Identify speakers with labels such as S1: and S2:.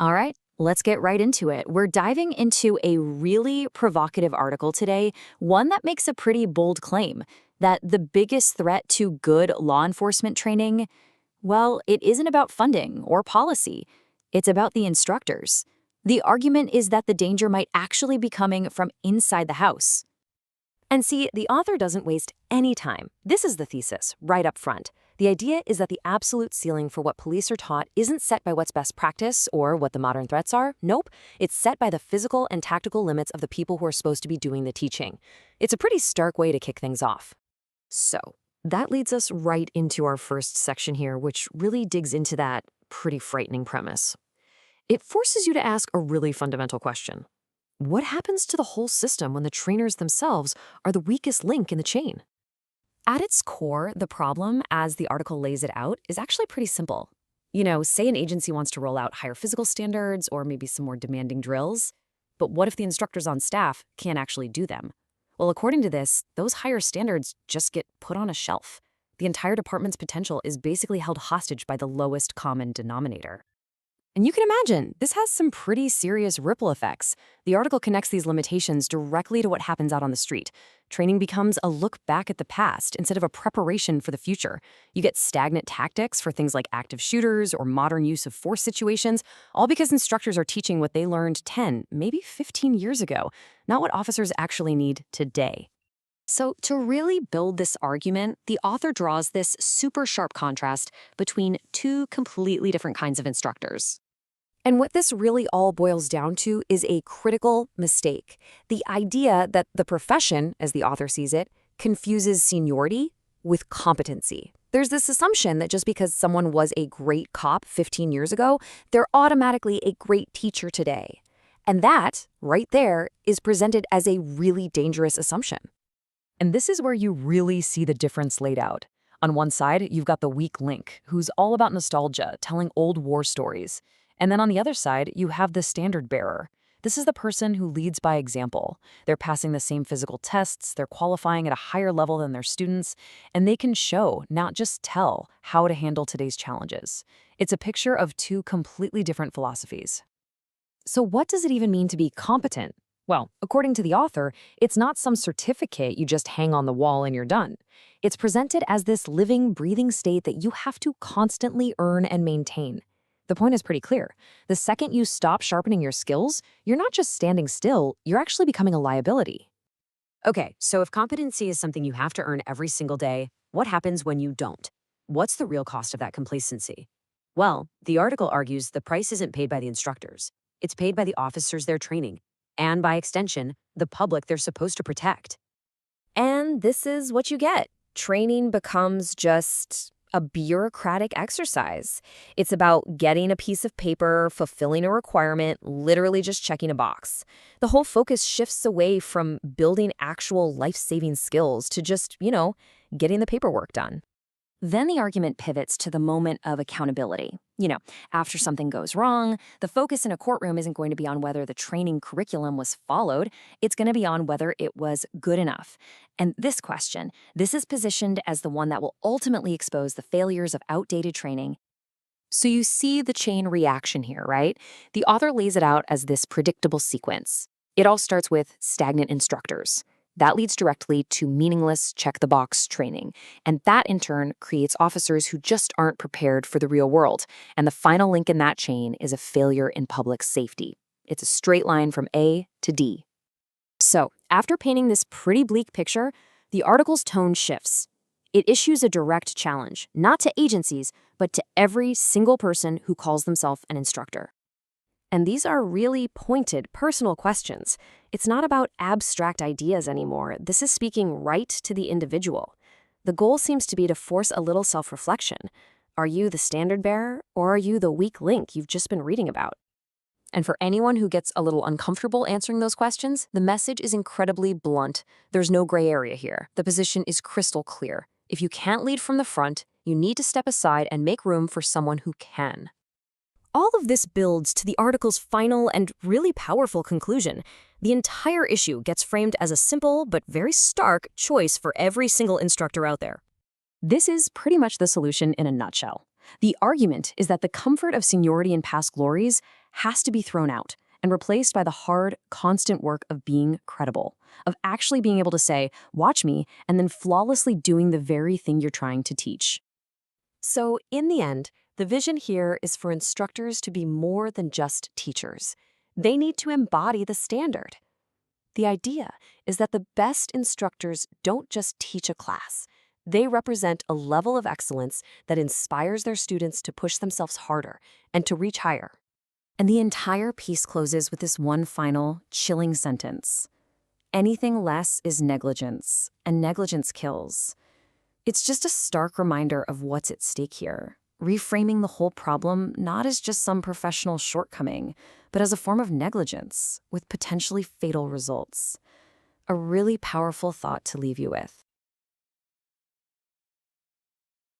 S1: All right, let's get right into it. We're diving into a really provocative article today, one that makes a pretty bold claim that the biggest threat to good law enforcement training, well, it isn't about funding or policy. It's about the instructors. The argument is that the danger might actually be coming from inside the house.
S2: And see, the author doesn't waste any time. This is the thesis, right up front. The idea is that the absolute ceiling for what police are taught isn't set by what's best practice or what the modern threats are. Nope. It's set by the physical and tactical limits of the people who are supposed to be doing the teaching. It's a pretty stark way to kick things off. So, that leads us right into our first section here, which really digs into that pretty frightening premise. It forces you to ask a really fundamental question. What happens to the whole system when the trainers themselves are the weakest link in the chain? At its core, the problem, as the article lays it out, is actually pretty simple. Say an agency wants to roll out higher physical standards or maybe some more demanding drills, but what if the instructors on staff can't actually do them? Well, according to this, those higher standards just get put on a shelf. The entire department's potential is basically held hostage by the lowest common denominator. And you can imagine, this has some pretty serious ripple effects. The article connects these limitations directly to what happens out on the street. Training becomes a look back at the past instead of a preparation for the future. You get stagnant tactics for things like active shooters or modern use of force situations, all because instructors are teaching what they learned 10, maybe 15 years ago, not what officers actually need today. So, to really build this argument, the author draws this super sharp contrast between two completely different kinds of instructors. And what this really all boils down to is a critical mistake. The idea that the profession, as the author sees it, confuses seniority with competency. There's this assumption that just because someone was a great cop 15 years ago, they're automatically a great teacher today. And that, right there, is presented as a really dangerous assumption. And this is where you really see the difference laid out. On one side, you've got the weak link, who's all about nostalgia, telling old war stories. And then on the other side, you have the standard bearer. This is the person who leads by example. They're passing the same physical tests, they're qualifying at a higher level than their students, and they can show, not just tell, how to handle today's challenges. It's a picture of two completely different philosophies. So what does it even mean to be competent? Well, according to the author, it's not some certificate you just hang on the wall and you're done. It's presented as this living, breathing state that you have to constantly earn and maintain. The point is pretty clear. The second you stop sharpening your skills, you're not just standing still, you're actually becoming a liability. Okay, so if competency is something you have to earn every single day, what happens when you don't? What's the real cost of that complacency? Well, the article argues the price isn't paid by the instructors. It's paid by the officers they're training, and by extension, the public they're supposed to protect. And this is what you get. Training becomes just a bureaucratic exercise. It's about getting a piece of paper, fulfilling a requirement, literally just checking a box. The whole focus shifts away from building actual life-saving skills to just, getting the paperwork done. Then the argument pivots to the moment of accountability. After something goes wrong, the focus in a courtroom isn't going to be on whether the training curriculum was followed, it's going to be on whether it was good enough. And this is positioned as the one that will ultimately expose the failures of outdated training. So you see the chain reaction here, right? The author lays it out as this predictable sequence. It all starts with stagnant instructors. That leads directly to meaningless check-the-box training, and that in turn creates officers who just aren't prepared for the real world. And the final link in that chain is a failure in public safety. It's a straight line from A to D. So, after painting this pretty bleak picture, the article's tone shifts. It issues a direct challenge, not to agencies, but to every single person who calls themselves an instructor. And these are really pointed, personal questions. It's not about abstract ideas anymore. This is speaking right to the individual. The goal seems to be to force a little self-reflection. Are you the standard bearer, or are you the weak link you've just been reading about? And for anyone who gets a little uncomfortable answering those questions, the message is incredibly blunt. There's no gray area here. The position is crystal clear. If you can't lead from the front, you need to step aside and make room for someone who can. All of this builds to the article's final and really powerful conclusion. The entire issue gets framed as a simple but very stark choice for every single instructor out there. This is pretty much the solution in a nutshell. The argument is that the comfort of seniority and past glories
S1: has to be thrown out and replaced by the hard, constant work of being credible, of actually being able to say, watch me, and then flawlessly doing the very thing you're trying to teach.
S2: So, in the end, the vision here is for instructors to be more than just teachers. They need to embody the standard. The idea is that the best instructors don't just teach a class. They represent a level of excellence that inspires their students to push themselves harder and to reach higher.
S1: And the entire piece closes with this one final, chilling sentence. Anything less is negligence, and negligence kills. It's just a stark reminder of what's at stake here, reframing the whole problem not as just some professional shortcoming, but as a form of negligence with potentially fatal results. A really powerful thought to leave you with.